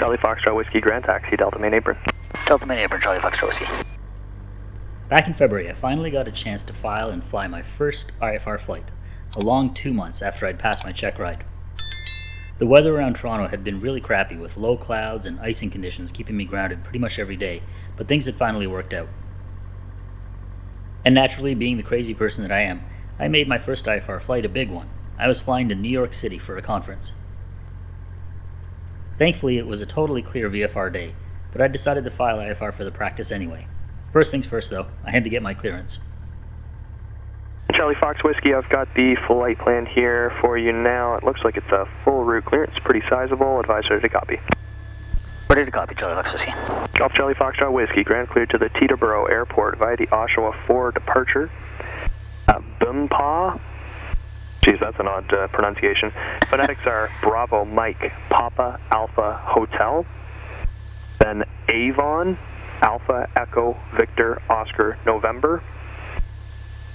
Charlie Foxtrot Whiskey Grand Taxi, Delta Main Apron. Delta Main Apron, Charlie Foxtrot Whiskey. Back in February, I finally got a chance to file and fly my first IFR flight, a long 2 months after I'd passed my check ride. The weather around Toronto had been really crappy, with low clouds and icing conditions keeping me grounded pretty much every day, but things had finally worked out. And naturally, being the crazy person that I am, I made my first IFR flight a big one. I was flying to New York City for a conference. Thankfully, it was a totally clear VFR day, but I decided to file IFR for the practice anyway. First things first though, I had to get my clearance. Charlie Fox Whiskey, I've got the flight plan here for you now. It looks like it's a full route clearance, pretty sizable. Advisor to copy. Ready to copy, Charlie Fox Whiskey. Golf Charlie Foxtrot Whiskey, ground cleared to the Teterboro Airport via the Oshawa 4 departure. Bimpa. Geez, that's an odd pronunciation. Phonetics are Bravo Mike Papa Alpha Hotel. Then Avon Alpha Echo Victor Oscar November.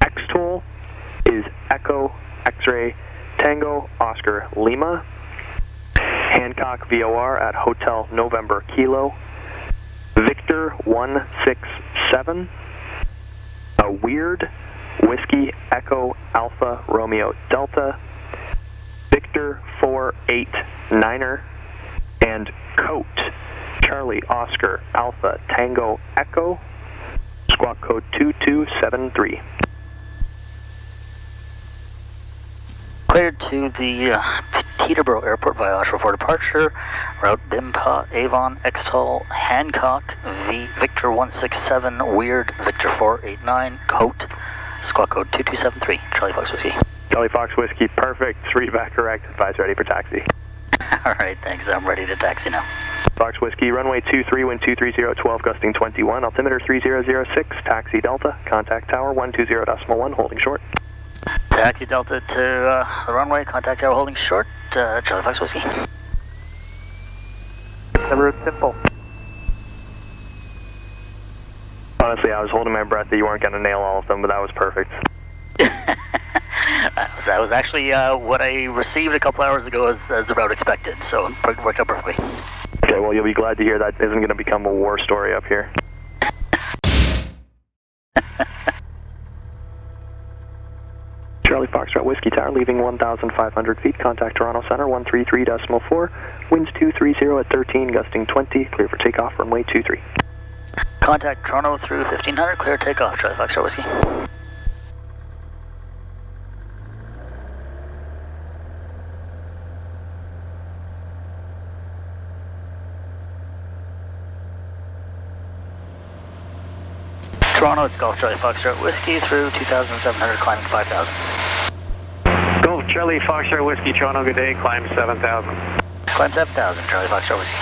X-Toll is Echo X-Ray Tango Oscar Lima. Hancock VOR at Hotel November Kilo. Victor 167. A Weird Whiskey Echo Alpha Romeo Delta. Victor 489er. And Coat Charlie Oscar Alpha Tango Echo. Squawk code 2273. Cleared to the Teterboro Airport via Oshawa 4 departure. Route Bimpa, Avon, X-Toll, Hancock, Victor 167, Weird, Victor 489, Coat, squawk code 2273, Charlie Fox Whiskey. Charlie Fox Whiskey, perfect. 3 back correct. Advise ready for taxi. Alright, thanks. I'm ready to taxi now. Fox Whiskey, runway 23, wind 230, 12, gusting 21, altimeter 3006, taxi Delta, contact tower 120.1, holding short. Taxi Delta to the runway, contact tower holding short, Charlie Fox Whiskey. The route's simple. Honestly, I was holding my breath that you weren't going to nail all of them, but that was perfect. That was actually what I received a couple hours ago as the route expected, so it worked out perfectly. Okay, well, you'll be glad to hear that isn't going to become a war story up here. Charlie Foxtrot Whiskey Tower, leaving 1,500 feet, contact Toronto Center, 133.4, winds 230 at 13, gusting 20, clear for takeoff, runway 23. Contact Toronto through 1500, clear takeoff, Charlie Foxtrot Whiskey. Toronto, it's Golf Charlie Foxtrot Whiskey through 2,700, climbing 5,000. Golf Charlie Foxtrot Whiskey, Toronto, good day, climb 7,000. Climb 7,000, Charlie Foxtrot Whiskey.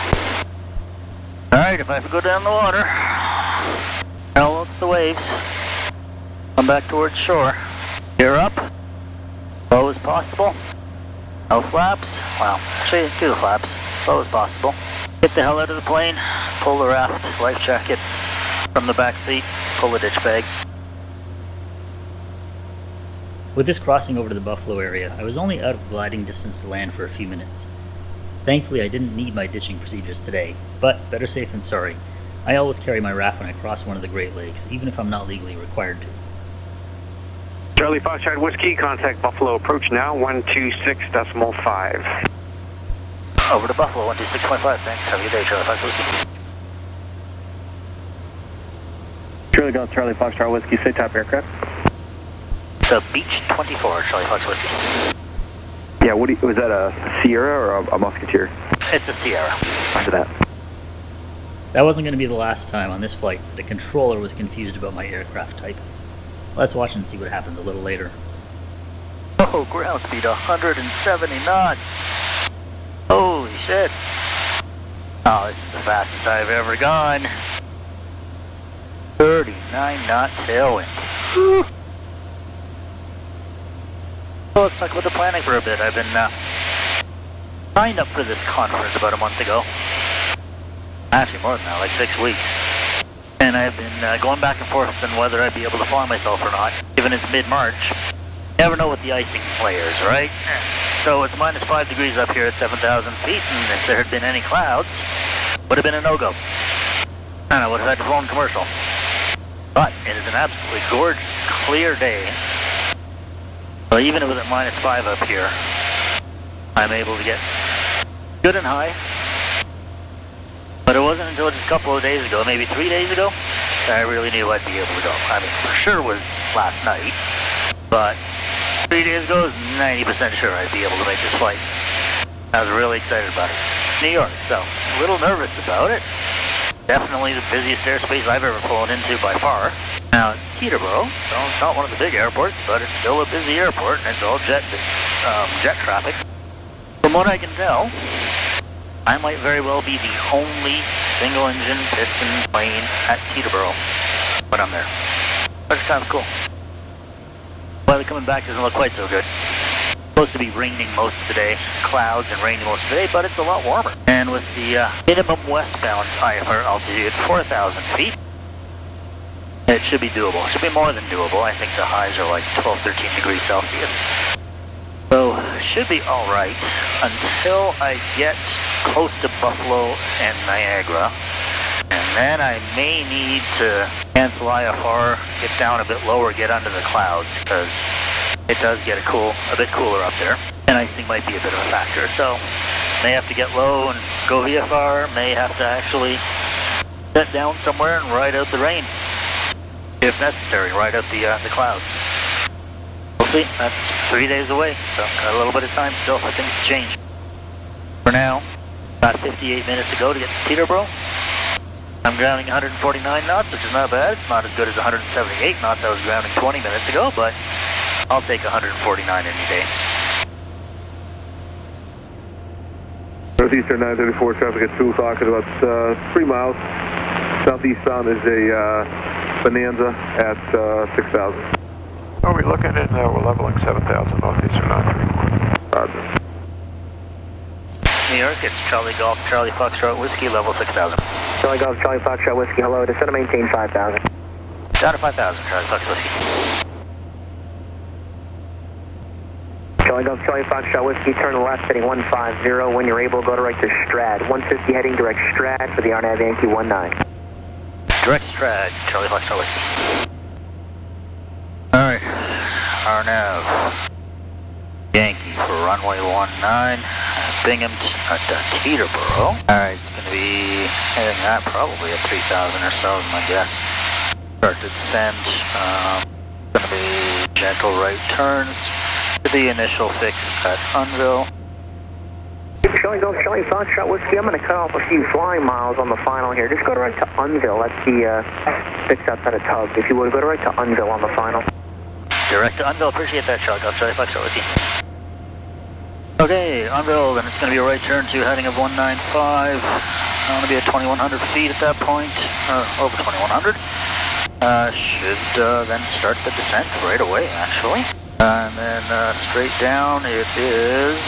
Alright, if I have to go down the water, parallel to the waves, come back towards shore. Gear up, low as possible. No flaps, well, actually do the flaps, low as possible. Get the hell out of the plane, pull the raft, life jacket from the back seat, pull the ditch bag. With this crossing over to the Buffalo area, I was only out of gliding distance to land for a few minutes. Thankfully, I didn't need my ditching procedures today, but better safe than sorry. I always carry my raft when I cross one of the Great Lakes, even if I'm not legally required to. Charlie Foxtrot Whiskey, contact Buffalo approach now, 126.5. Over to Buffalo, 126.5, thanks. Have a good day, Charlie Fox Whiskey. Charlie Golf Charlie Foxtrot Whiskey, say top aircraft. It's a Beach 24, Charlie Fox Whiskey. Yeah, was that a Sierra or a Musketeer? It's a Sierra. After that. That wasn't going to be the last time on this flight that a controller was confused about my aircraft type. Let's watch and see what happens a little later. Oh, ground speed 170 knots. Holy shit. Oh, this is the fastest I've ever gone. 39 knot tailwind. Whew. Well, let's talk about the planning for a bit. I've been signed up for this conference about a month ago. Actually more than that, like 6 weeks. And I've been going back and forth on whether I'd be able to fly myself or not, given it's mid-March. You never know with the icing layers, right? So it's -5 degrees up here at 7,000 feet, and if there had been any clouds, would have been a no-go. And I would have had to phone commercial. But it is an absolutely gorgeous, clear day. So even with it -5 up here, I'm able to get good and high. But it wasn't until just a couple of days ago, maybe 3 days ago, that I really knew I'd be able to go. I mean, for sure was last night, but 3 days ago, I was 90% sure I'd be able to make this flight. I was really excited about it. It's New York, so a little nervous about it. Definitely the busiest airspace I've ever flown into by far. Now, it's Teterboro, so it's not one of the big airports, but it's still a busy airport, and it's all jet traffic. From what I can tell, I might very well be the only single-engine piston plane at Teterboro when I'm there. That's kind of cool. Weather coming back doesn't look quite so good. Supposed to be raining most of the day, clouds and raining most of the day, but it's a lot warmer. And with the minimum westbound IFR altitude at 4,000 feet, it should be doable. It should be more than doable. I think the highs are like 12, 13 degrees Celsius. So, should be alright until I get close to Buffalo and Niagara. And then I may need to cancel IFR, get down a bit lower, get under the clouds, because it does get a bit cooler up there. And icing might be a bit of a factor. So, may have to get low and go VFR, may have to actually set down somewhere and ride out the rain. If necessary, ride out the clouds. We'll see. That's 3 days away, so got a little bit of time still for things to change. For now, about 58 minutes to go to get to Teterboro. I'm grounding 149 knots, which is not bad. It's not as good as 178 knots I was grounding 20 minutes ago, but I'll take 149 any day. Northeastern 934 traffic at 2 o'clock at about 3 miles. Southeast bound is a Bonanza at 6,000. Are we looking at we're leveling 7,000 Northeastern 934. Roger. New York, it's Charlie Golf, Charlie Foxtrot Whiskey, level 6,000. Charlie Golf, Charlie Foxtrot Whiskey, hello, descend to maintain 5,000. Down to 5,000, Charlie Fox Whiskey. Charlie Golf, Charlie Foxtrot Whiskey, turn left heading 150, when you're able, go to right to Strad. 150 heading direct Strad for the RNAV Yankee 19. Direct Strad, Charlie Foxtrot Whiskey. Alright, RNAV Yankee for runway 19, Binghamton at Teterboro. Alright, it's going to be heading at probably at 3,000 or so is my guess. Start to descend, going to be gentle right turns to the initial fix at Unville. Charlie Golf, Charlie Foxtrot Whiskey, I'm going to cut off a few flying miles on the final here. Just go to right to Unville, that's the fix outside of Tug. If you would, go to right to Unville on the final. Direct to Unville, appreciate that, Charlie Golf, Charlie Foxtrot Whiskey. Okay, Unville, then it's going to be a right turn to heading of 195. I'm going to be at 2,100 feet at that point, over 2,100. Should then start the descent right away, actually. And then straight down it is...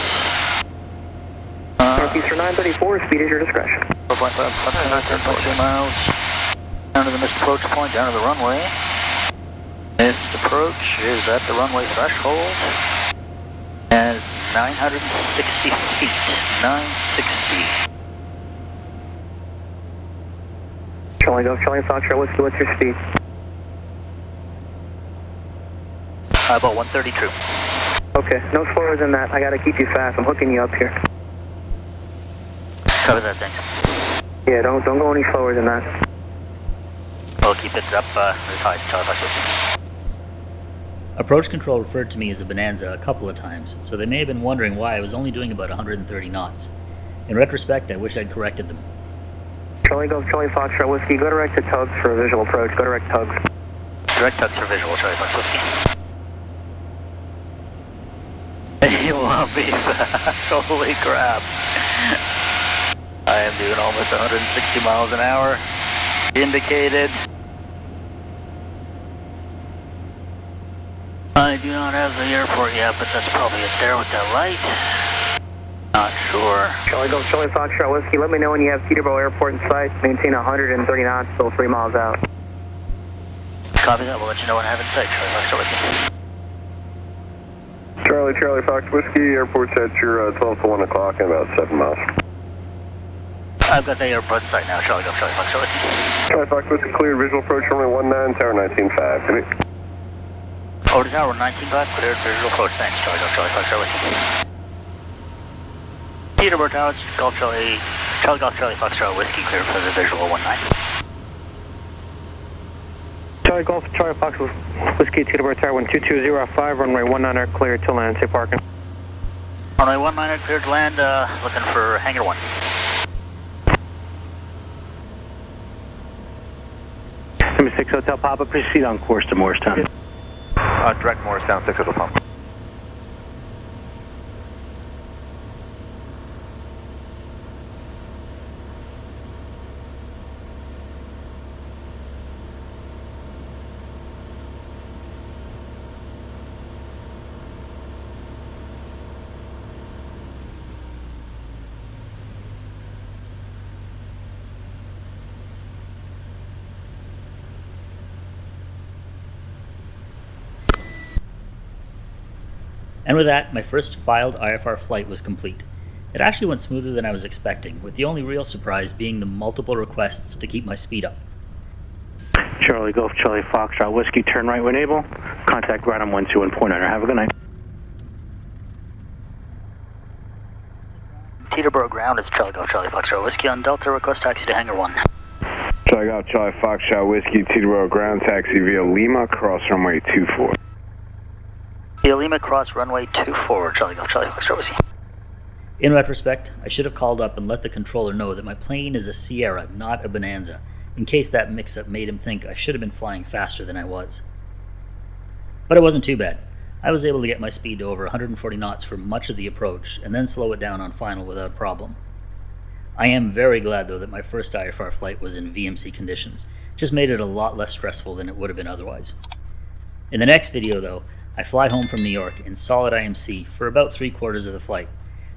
Northeastern 934, speed is your discretion. 4.5, 10.2 miles. Down to the missed approach point, down to the runway. Missed approach is at the runway threshold. And it's 960 feet. 960. Charlie Golf, Charlie Foxtrot Whiskey, what's your speed? About 130 true. Okay, no slower than that. I gotta keep you fast. I'm hooking you up here. Cover that, thanks. Yeah, don't go any slower than that. I'll keep it up this high, Charlie Fox Whiskey. Approach control referred to me as a Bonanza a couple of times, so they may have been wondering why I was only doing about 130 knots. In retrospect, I wish I'd corrected them. Charlie Golf, Charlie Foxtrot Whiskey, go direct to Tugs for a visual approach. Go direct Tugs. Direct Tugs for visual, Charlie Fox Whiskey. You won't be fast, holy crap. I am doing almost 160 miles an hour. Indicated. I do not have the airport yet, but that's probably it there with that light. Not sure. Charlie Golf, Charlie Foxtrot Whiskey, let me know when you have Teterboro Airport in sight. Maintain 130 knots, still 3 miles out. Copy that, we'll let you know when I have it in sight, Charlie Fox Whiskey. Charlie Fox Whiskey, airport's at your 12 to 1 o'clock in about 7 miles. I've got the airport site now, Charlie Golf, Charlie Foxtrot Whiskey. Charlie Fox Whiskey, cleared visual approach runway 19, tower 19.5. Over to tower 19.5, cleared visual approach, thanks, Charlie Golf, Charlie Foxtrot Whiskey. Teterboro Towers, Golf Charlie Golf, Charlie Foxtrot Whiskey, cleared for the visual 19. Charlie Golf, Charlie Fox Whiskey, Teterboro Tower 12205, runway 19 cleared to land, safe parking. Runway 19 cleared to land, looking for hangar 1. Number 6 Hotel Papa, proceed on course to Morristown. Direct Morristown, 6 Hotel Papa. And with that, my first filed IFR flight was complete. It actually went smoother than I was expecting, with the only real surprise being the multiple requests to keep my speed up. Charlie Golf, Charlie Foxtrot Whiskey, turn right when able. Contact right on 12 and point on her. Have a good night. Teterboro ground is Charlie Golf, Charlie Foxtrot Whiskey on Delta, request taxi to hangar 1. Charlie Golf, Charlie Foxtrot Whiskey, Teterboro ground taxi via Lima, cross runway 24. Via Lima, cross runway 24, Charlie Golf, Charlie Foxtrot Whiskey. In retrospect, I should have called up and let the controller know that my plane is a Sierra, not a Bonanza, in case that mix-up made him think I should have been flying faster than I was. But it wasn't too bad. I was able to get my speed to over 140 knots for much of the approach, and then slow it down on final without a problem. I am very glad though that my first IFR flight was in VMC conditions. Just made it a lot less stressful than it would have been otherwise. In the next video though, I fly home from New York in solid IMC for about 3/4 of the flight.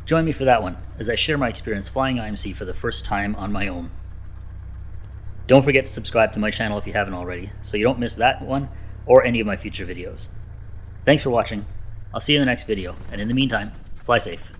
Join me for that one, as I share my experience flying IMC for the first time on my own. Don't forget to subscribe to my channel if you haven't already, so you don't miss that one or any of my future videos. Thanks for watching. I'll see you in the next video, and in the meantime, fly safe.